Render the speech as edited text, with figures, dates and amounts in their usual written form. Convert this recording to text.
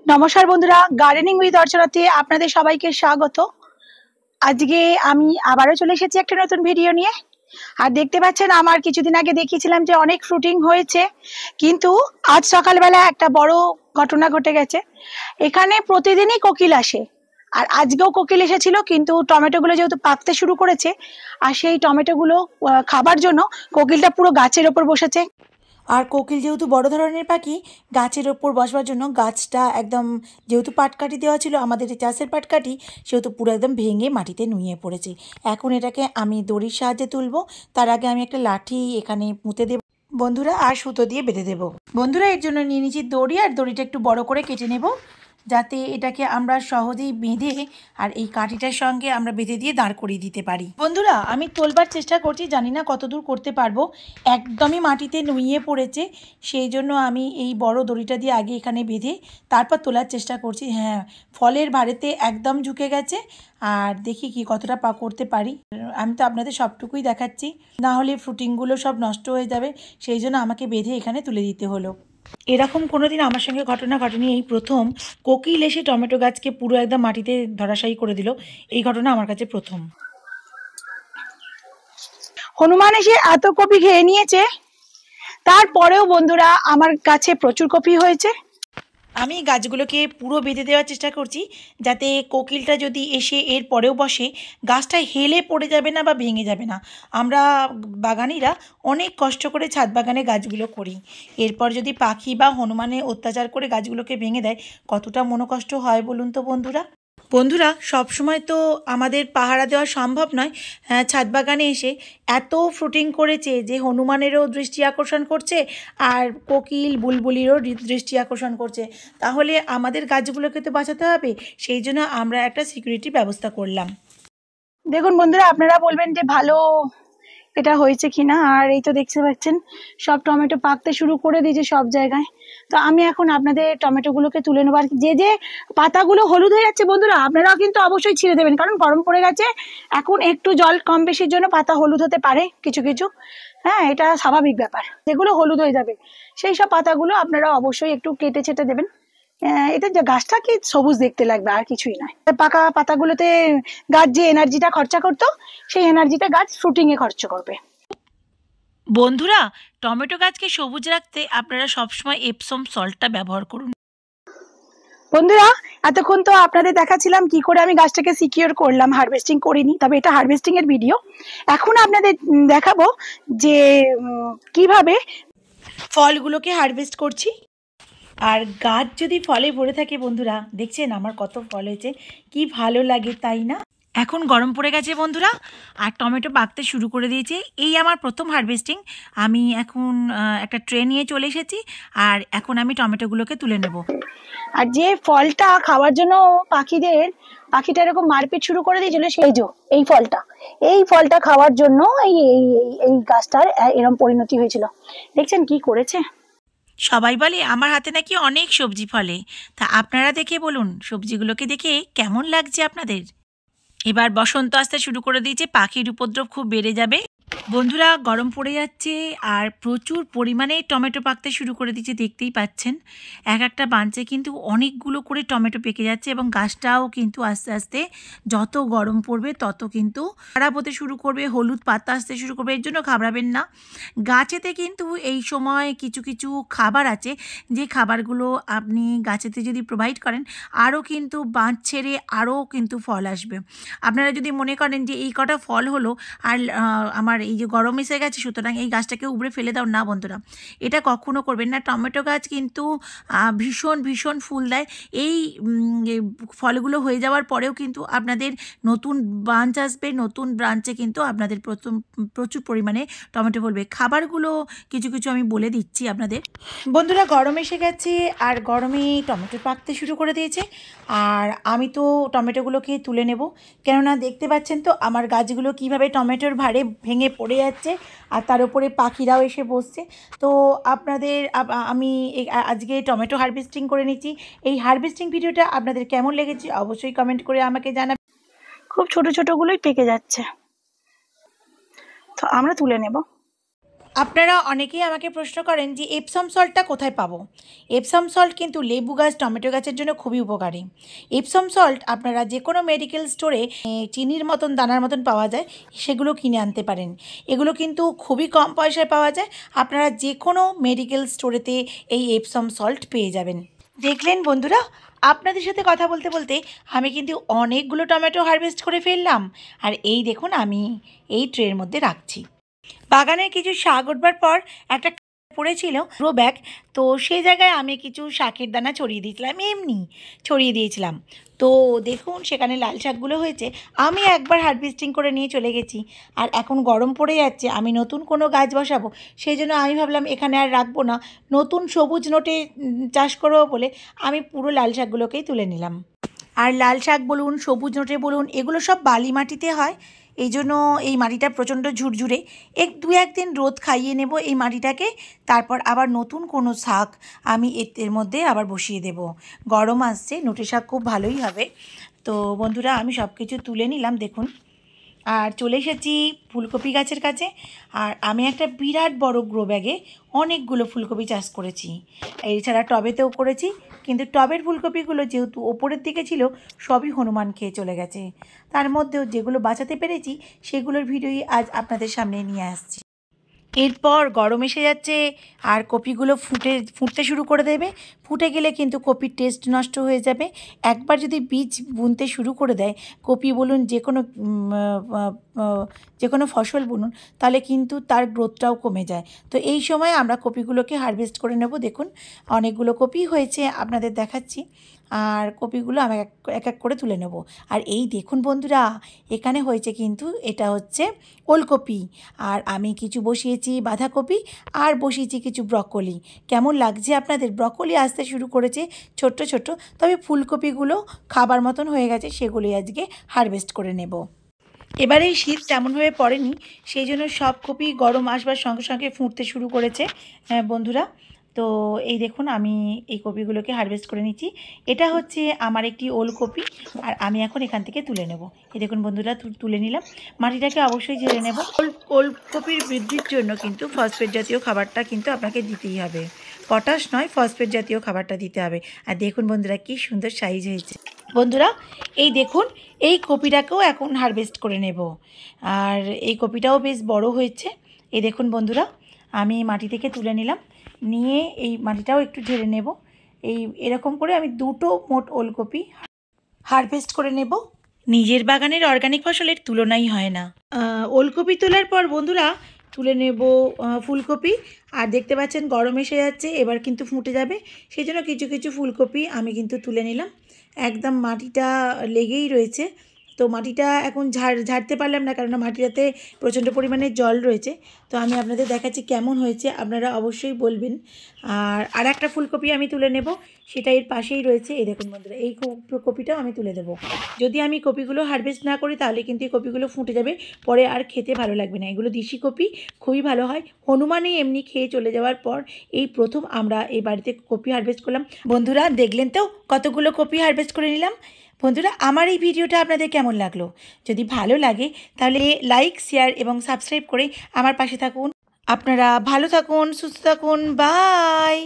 নমস্কার বন্ধুরা, gardening with অর্চনাতে আপনাদের সবাইকে স্বাগত। আজকে আমি আবারও চলে এসেছি একটা নতুন ভিডিও নিয়ে। আর দেখতে পাচ্ছেন আমার কিছুদিন আগে দেখিয়েছিলাম যে অনেক ফ্রুটিং হয়েছে, কিন্তু আজ সকালবেলা একটা বড় ঘটনা ঘটে গেছে। এখানে প্রতিদিনই কোকিল আসে, আর আজকেও কোকিল এসেছিল, কিন্তু টমেটোগুলো যেহেতু পাকতে শুরু করেছে আর সেই টমেটোগুলো খাবার জন্য কোকিলটা পুরো গাছের ওপর বসেছে। আর কোকিল যেহেতু বড় ধরনের পাখি, গাছের ওপর বসবার জন্য গাছটা একদম, যেহেতু পাটকাঠি দেওয়া ছিল আমাদের চাষের পাটকাঠি, সেহেতু পুরো একদম ভেঙে মাটিতে নুয়ে পড়েছে। এখন এটাকে আমি দড়ির সাহায্যে তুলবো। তার আগে আমি একটা লাঠি এখানে পুঁতে দেব বন্ধুরা, আর সুতো দিয়ে বেঁধে দেবো বন্ধুরা। এর জন্য নিয়ে নিচ্ছি দড়ি, আর দড়িটা একটু বড় করে কেটে নেব, যাতে এটাকে আমরা সহজেই বেঁধে আর এই কাঠিটার সঙ্গে আমরা বেঁধে দিয়ে দাঁড় করিয়ে দিতে পারি। বন্ধুরা, আমি তোলবার চেষ্টা করছি, জানি না কতদূর করতে পারবো, একদমই মাটিতে নুয়ে পড়েছে। সেই জন্য আমি এই বড় দড়িটা দিয়ে আগে এখানে বেঁধে তারপর তোলার চেষ্টা করছি। হ্যাঁ, ফলের ভারেতে একদম ঝুঁকে গেছে। আর দেখি কি কতটা করতে পারি। আমি তো আপনাদের সবটুকুই দেখাচ্ছি, না হলে ফ্রুটিংগুলো সব নষ্ট হয়ে যাবে। সেই জন্য আমাকে বেঁধে এখানে তুলে দিতে হলো। এরকম কোনোদিন আমার সঙ্গে ঘটনা ঘটেনি, এই প্রথম কোকিল এসে টমেটো গাছকে পুরো একদম মাটিতে ধরাশায়ী করে দিল। এই ঘটনা আমার কাছে প্রথম। হনুমান এসে এত কপি খেয়ে নিয়েছে, তারপরেও বন্ধুরা আমার গাছে প্রচুর কপি হয়েছে। আমি গাছগুলোকে পুরো বেঁধে দেওয়ার চেষ্টা করছি, যাতে কোকিলটা যদি এসে এর পরেও বসে, গাছটা হেলে পড়ে যাবে না বা ভেঙে যাবে না। আমরা বাগানিরা অনেক কষ্ট করে ছাদ বাগানে গাছগুলো করি, এরপর যদি পাখি বা হনুমানে অত্যাচার করে গাছগুলোকে ভেঙে দেয়, কতটা মনোকষ্ট হয় বলুন তো বন্ধুরা। বন্ধুরা, সবসময় তো আমাদের পাহারা দেওয়া সম্ভব নয়। ছাদ বাগানে এসে এত ফ্রুটিং করেছে যে হনুমানেরও দৃষ্টি আকর্ষণ করছে, আর কোকিল বুলবুলিরও দৃষ্টি আকর্ষণ করছে। তাহলে আমাদের গাছগুলোকে তো বাঁচাতে হবে, সেই জন্য আমরা একটা সিকিউরিটি ব্যবস্থা করলাম। দেখুন বন্ধুরা, আপনারা বলবেন যে ভালো এটা হয়েছে কিনা। আর এই তো দেখতে পাচ্ছেন সব টমেটো পাকতে শুরু করে দিয়েছে সব জায়গায়। তো আমি এখন আপনাদের টমেটোগুলোকে তুলে নেবো। আর যে যে পাতাগুলো হলুদ হয়ে যাচ্ছে বন্ধুরা, আপনারাও কিন্তু অবশ্যই ছিঁড়ে দেবেন, কারণ গরম পড়ে গেছে। এখন একটু জল কম বেশির জন্য পাতা হলুদ হতে পারে কিছু কিছু। হ্যাঁ, এটা স্বাভাবিক ব্যাপার। যেগুলো হলুদ হয়ে যাবে সেই সব পাতাগুলো আপনারা অবশ্যই একটু কেটে ছেটে দেবেন। এতে যে গাছটা কি সবুজ দেখতে লাগবে, আর কিছুই নয়। পাকা পাতাগুলোতে গাছ যে এনার্জিটা খরচা করতো, সেই এনার্জিটা গাছ ফ্রুটিং এ খরচ করবে। বন্ধুরা, টমেটো গাছকে সবুজ রাখতে আপনারা সবসময় এপসম সল্টটা ব্যবহার করুন। বন্ধুরা, এতক্ষণ তো আপনাদের দেখাচ্ছিলাম কি করে আমি গাছটাকে সিকিউর করলাম, হারভেস্টিং করিনি, তবে এটা হারভেস্টিং এর ভিডিও। এখন আপনাদের দেখাবো যে কিভাবে ফলগুলোকে হারভেস্ট করছি। আর গাছ যদি ফলে ভরে থাকে বন্ধুরা, দেখছেন আমার কত ফল হয়েছে, কি ভালো লাগে তাই না। এখন গরম পড়ে গেছে বন্ধুরা, আর টমেটো পাকতে শুরু করে দিয়েছে। এই আমার প্রথম হারভেস্টিং। আমি এখন একটা ট্রে নিয়ে চলে এসেছি, আর এখন আমি টমেটোগুলোকে তুলে নেব। আর যে ফলটা খাওয়ার জন্য পাখিটা এরকম মারপিট শুরু করে দিয়েছিল, সেই যে এই ফলটা খাওয়ার জন্য এই এই এই- এই গাছটার এরকম পরিণতি হয়েছিল। দেখছেন কি করেছে। সবাই বলে আমার হাতে নাকি অনেক সবজি ফলে, তা আপনারা দেখে বলুন সবজিগুলোকে দেখে কেমন লাগছে আপনাদের। এবার বসন্ত আসতে শুরু করে দিয়েছে, পাখির উপদ্রব খুব বেড়ে যাবে। বন্ধুরা, গরম পড়ে যাচ্ছে আর প্রচুর পরিমাণে টমেটো পাকতে শুরু করে দিয়েছে, দেখতেই পাচ্ছেন। এক একটা বাঞ্চে কিন্তু অনেকগুলো করে টমেটো পেকে যাচ্ছে, এবং গাছটাও কিন্তু আস্তে আস্তে যত গরম পড়বে তত কিন্তু খারাপ হতে শুরু করবে, হলুদ পাতা আসতে শুরু করবে। এর জন্য ঘাবড়াবেন না। গাছেতে কিন্তু এই সময় কিছু কিছু খাবার আছে, যে খাবারগুলো আপনি গাছেতে যদি প্রোভাইড করেন, আরও কিন্তু বাঁধ ছেড়ে আরও কিন্তু ফল আসবে। আপনারা যদি মনে করেন যে এই কটা ফল হলো আর আমার এই যে গরম এসে গেছে, সুতরাং এই গাছটাকে উবড়ে ফেলে দাও, না বন্ধুরা, এটা কখনো করবেন না। টমেটো গাছ কিন্তু ভীষণ ভীষণ ফুল দেয়। এই ফলগুলো হয়ে যাওয়ার পরেও কিন্তু আপনাদের নতুন ব্রাঞ্চ আসবে, নতুন ব্রাঞ্চে কিন্তু আপনাদের প্রচুর পরিমাণে টমেটো ফলবে। খাবারগুলো কিছু কিছু আমি বলে দিচ্ছি আপনাদের। বন্ধুরা, গরম এসে গেছে আর গরমে টমেটো পাকতে শুরু করে দিয়েছে, আর আমি তো টমেটোগুলোকে তুলে নেব। কেননা দেখতে পাচ্ছেন তো আমার গাছগুলো কিভাবে টমেটোর ভারে ভেঙে পড়ে যাচ্ছে, আর তার উপরে পাখিরাও এসে বসছে। তো আপনাদের আমি আজকে টমেটো হারভেস্টিং করে নিচ্ছি। এই হারভেস্টিং ভিডিওটা আপনাদের কেমন লেগেছে অবশ্যই কমেন্ট করে আমাকে জানাবেন। খুব ছোট ছোটগুলোই পেকে যাচ্ছে, তো আমরা তুলে নেব। আপনারা অনেকেই আমাকে প্রশ্ন করেন যে এপসম সল্টটা কোথায় পাবো। এপসম সল্ট কিন্তু লেবু গাছ, টমেটো গাছের জন্য খুবই উপকারী। এপসম সল্ট আপনারা যে কোনো মেডিকেল স্টোরে চিনির মতন দানার মতন পাওয়া যায়, সেগুলো কিনে আনতে পারেন। এগুলো কিন্তু খুবই কম পয়সায় পাওয়া যায়। আপনারা যে কোনো মেডিকেল স্টোরেতে এই এপসম সল্ট পেয়ে যাবেন। দেখলেন বন্ধুরা, আপনাদের সাথে কথা বলতে বলতে আমি কিন্তু অনেকগুলো টমেটো হারভেস্ট করে ফেললাম। আর এই দেখুন আমি এই ট্রের মধ্যে রাখছি। বাগানে কিছু শাক উঠবার পর একটা পড়েছিল গ্রো ব্যাগ, তো সেই জায়গায় আমি কিছু শাকের দানা ছড়িয়ে দিয়েছিলাম, এমনি ছড়িয়ে দিয়েছিলাম। তো দেখুন সেখানে লাল শাকগুলো হয়েছে। আমি একবার হারভেস্টিং করে নিয়ে চলে গেছি। আর এখন গরম পড়ে যাচ্ছে, আমি নতুন কোনো গাছ বসাবো, সেই জন্য আমি ভাবলাম এখানে আর রাখবো না, নতুন সবুজ নোটে চাষ করবো বলে আমি পুরো লাল শাকগুলোকেই তুলে নিলাম। আর লাল শাক বলুন, সবুজ নোটে বলুন, এগুলো সব বালি মাটিতে হয়। এই জন্য এই মাটিটা প্রচণ্ড ঝুরঝুরে। দু একদিন রোদ খাইয়ে নেব এই মাটিটাকে, তারপর আবার নতুন কোনো শাক আমি এর মধ্যে আবার বসিয়ে দেব। গরম আসছে, নোটে শাক খুব ভালোই হবে। তো বন্ধুরা আমি সব কিছু তুলে নিলাম দেখুন। আর চলে এসেছি ফুলকপি গাছের কাছে। আর আমি একটা বিরাট বড় গ্রো ব্যাগে অনেকগুলো ফুলকপি চাষ করেছি। এছাড়া টবেতেও করেছি, কিন্তু টবের ফুলকপিগুলো যেহেতু ওপরের দিকে ছিল, সবই হনুমান খেয়ে চলে গেছে। তার মধ্যেও যেগুলো বাঁচাতে পেরেছি সেগুলোর ভিডিওই আজ আপনাদের সামনে নিয়ে আসছি। এরপর গরম এসে যাচ্ছে আর কপিগুলো ফুটতে শুরু করে দেবে। ফুটে গেলে কিন্তু কপির টেস্ট নষ্ট হয়ে যাবে। একবার যদি বীজ বুনতে শুরু করে দেয়, কপি বলুন যে কোনো ফসল বুনুন, তাহলে কিন্তু তার গ্রোথটাও কমে যায়। তো এই সময় আমরা কপিগুলোকে হারভেস্ট করে নেব। দেখুন অনেকগুলো কপি হয়েছে, আপনাদের দেখাচ্ছি। আর কপিগুলো আমি এক এক করে তুলে নেব। আর এই দেখুন বন্ধুরা, এখানে হয়েছে কিন্তু এটা হচ্ছে ওলকপি। আর আমি কিছু বসিয়েছি বাঁধাকপি, আর বসিয়েছি কিছু ব্রকোলি। কেমন লাগছে আপনাদের? ব্রকোলি আসতে শুরু করেছে ছোট্ট ছোট্ট, তবে ফুলকপিগুলো খাবার মতন হয়ে গেছে, সেগুলোই আজকে হারভেস্ট করে নেব। এবারে এই শীত তেমনভাবে পড়েনি, সেই জন্য সব কপি গরম আসবার সঙ্গে সঙ্গে ফুটতে শুরু করেছে বন্ধুরা। তো এই দেখুন আমি এই কপিগুলোকে হারভেস্ট করে নিচ্ছি। এটা হচ্ছে আমার একটি ওলকপি, আর আমি এখন এখান থেকে তুলে নেব। এই দেখুন বন্ধুরা তুলে নিলাম। মাটিটাকে অবশ্যই ঝেড়ে নেব। ওলকপির বৃদ্ধির জন্য কিন্তু ফসফেট জাতীয় খাবারটা কিন্তু আপনাকে দিতেই হবে। পটাশ নয়, ফসফেট জাতীয় খাবারটা দিতে হবে। আর দেখুন বন্ধুরা কি সুন্দর সাইজ হয়েছে। বন্ধুরা এই দেখুন এই কপিটাকেও এখন হারভেস্ট করে নেব। আর এই কপিটাও বেশ বড় হয়েছে। এই দেখুন বন্ধুরা আমি মাটি থেকে তুলে নিলাম, নিয়ে এই মাটিটাও একটু ঝেড়ে নেব। এরকম করে আমি দুটো মোট ওলকপি হারভেস্ট করে নেব। নিজের বাগানের অর্গানিক ফসলের তুলনাই হয় না। ওলকপি তোলার পর বন্ধুরা তুলে নেব ফুলকপি। আর দেখতে পাচ্ছেন গরম এসে যাচ্ছে, এবার কিন্তু ফুটে যাবে, সেই জন্য কিছু কিছু ফুলকপি আমি কিন্তু তুলে নিলাম। একদম মাটিটা লেগেই রয়েছে, তো মাটিটা এখন ঝাড়তে পারলাম না, কারণ মাটিটাতে প্রচণ্ড পরিমাণে জল রয়েছে। তো আমি আপনাদের দেখাচ্ছি কেমন হয়েছে, আপনারা অবশ্যই বলবেন। আর একটা ফুলকপি আমি তুলে নেব, সেটা এর পাশেই রয়েছে। এই দেখুন বন্ধুরা এই কপিটাও আমি তুলে দেবো। যদি আমি কপিগুলো হারভেস্ট না করি তাহলে কিন্তু এই কপিগুলো ফুটে যাবে, পরে আর খেতে ভালো লাগবে না। এগুলো দেশি কপি, খুবই ভালো হয়। হনুমানে এমনি খেয়ে চলে যাওয়ার পর এই প্রথম আমরা এই বাড়িতে কপি হারভেস্ট করলাম। বন্ধুরা দেখলেন তো কতগুলো কপি হারভেস্ট করে নিলাম। বন্ধুরা আমার এই ভিডিওটা আপনাদের কেমন লাগলো? যদি ভালো লাগে তাহলে লাইক, শেয়ার এবং সাবস্ক্রাইব করে আমার পাশে থাকুন। আপনারা ভালো থাকুন, সুস্থ থাকুন, বাই।